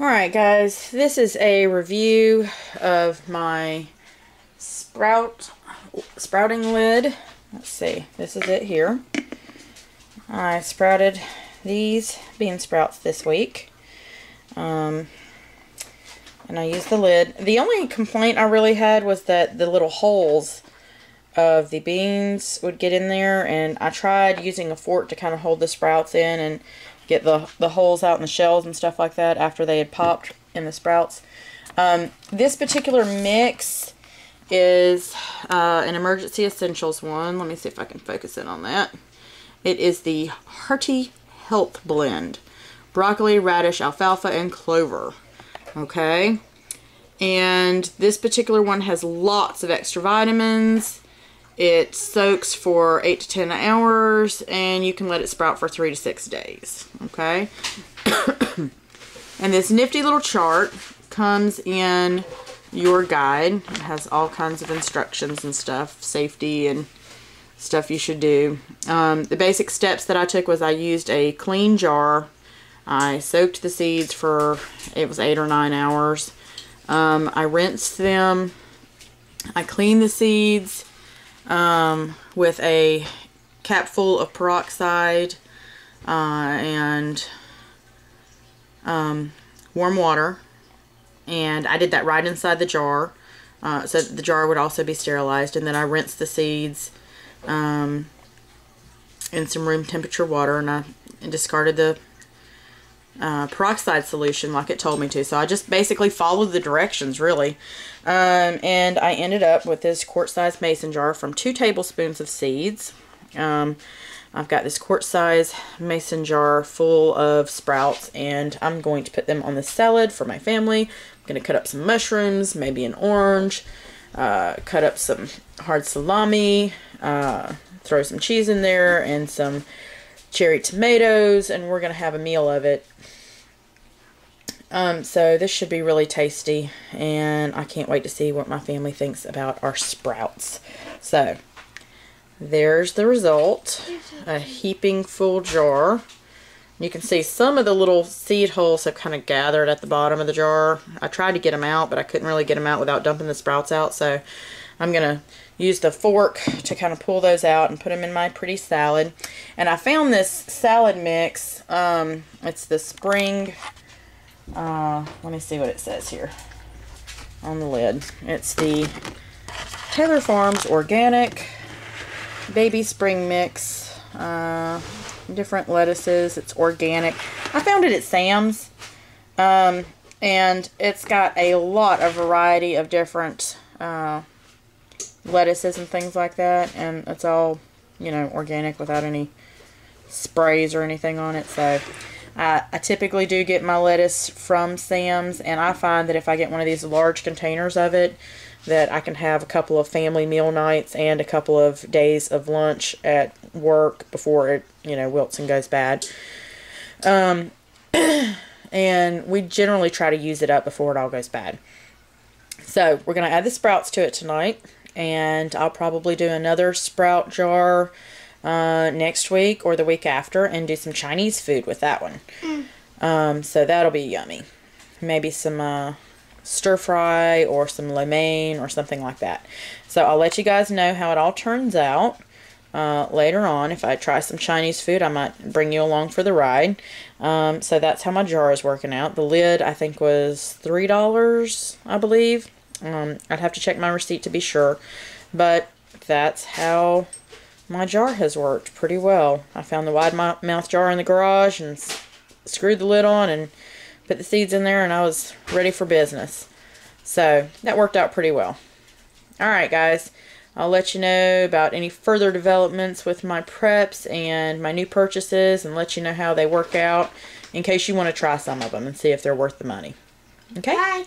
Alright guys, this is a review of my sprouting lid. Let's see, this is it here. I sprouted these bean sprouts this week. And I used the lid. The only complaint I really had was that the little holes of the beans would get in there, and I tried using a fork to kind of hold the sprouts in and get the holes out in the shells and stuff like that after they had popped in the sprouts. This particular mix is an Emergency Essentials one. Let me see if I can focus in on that. It is the Hearty Health Blend. Broccoli, radish, alfalfa, and clover. Okay. And this particular one has lots of extra vitamins. It soaks for 8 to 10 hours, and you can let it sprout for 3 to 6 days. Okay. And this nifty little chart comes in your guide. It has all kinds of instructions and stuff, safety and stuff you should do. The basic steps that I took was I used a clean jar. I soaked the seeds for, it was 8 or 9 hours. I rinsed them. I cleaned the seeds with a cap full of peroxide and warm water. And I did that right inside the jar so that the jar would also be sterilized. And then I rinsed the seeds in some room temperature water, and I discarded the peroxide solution like it told me to. So I just basically followed the directions, really. And I ended up with this quart-sized mason jar from 2 tablespoons of seeds. I've got this quart-sized mason jar full of sprouts, and I'm going to put them on the salad for my family. I'm going to cut up some mushrooms, maybe an orange, cut up some hard salami, throw some cheese in there, and some cherry tomatoes, and we're going to have a meal of it. So this should be really tasty, and I can't wait to see what my family thinks about our sprouts. So there's the result. A heaping full jar. You can see some of the little seed holes have kind of gathered at the bottom of the jar. I tried to get them out, but I couldn't really get them out without dumping the sprouts out, so I'm going to use the fork to kind of pull those out and put them in my pretty salad. And I found this salad mix. It's the spring, let me see what it says here on the lid. It's the Taylor Farms Organic Baby Spring Mix. Different lettuces. It's organic. I found it at Sam's. And it's got a lot of variety of different lettuces and things like that, and it's all, you know, organic without any sprays or anything on it. So I typically do get my lettuce from Sam's, and I find that if I get one of these large containers of it, that I can have a couple of family meal nights and a couple of days of lunch at work before it, you know, wilts and goes bad. And we generally try to use it up before it all goes bad. So we're going to add the sprouts to it tonight. And I'll probably do another sprout jar next week or the week after, and do some Chinese food with that one. So that'll be yummy. Maybe some stir fry or some lo mein or something like that. So I'll let you guys know how it all turns out later on. If I try some Chinese food, I might bring you along for the ride. So that's how my jar is working out. The lid, I think, was $3, I believe. I'd have to check my receipt to be sure, but that's how my jar has worked pretty well. I found the wide mouth jar in the garage and screwed the lid on and put the seeds in there, and I was ready for business. So that worked out pretty well. Alright guys, I'll let you know about any further developments with my preps and my new purchases, and let you know how they work out in case you want to try some of them and see if they're worth the money. Okay? Bye.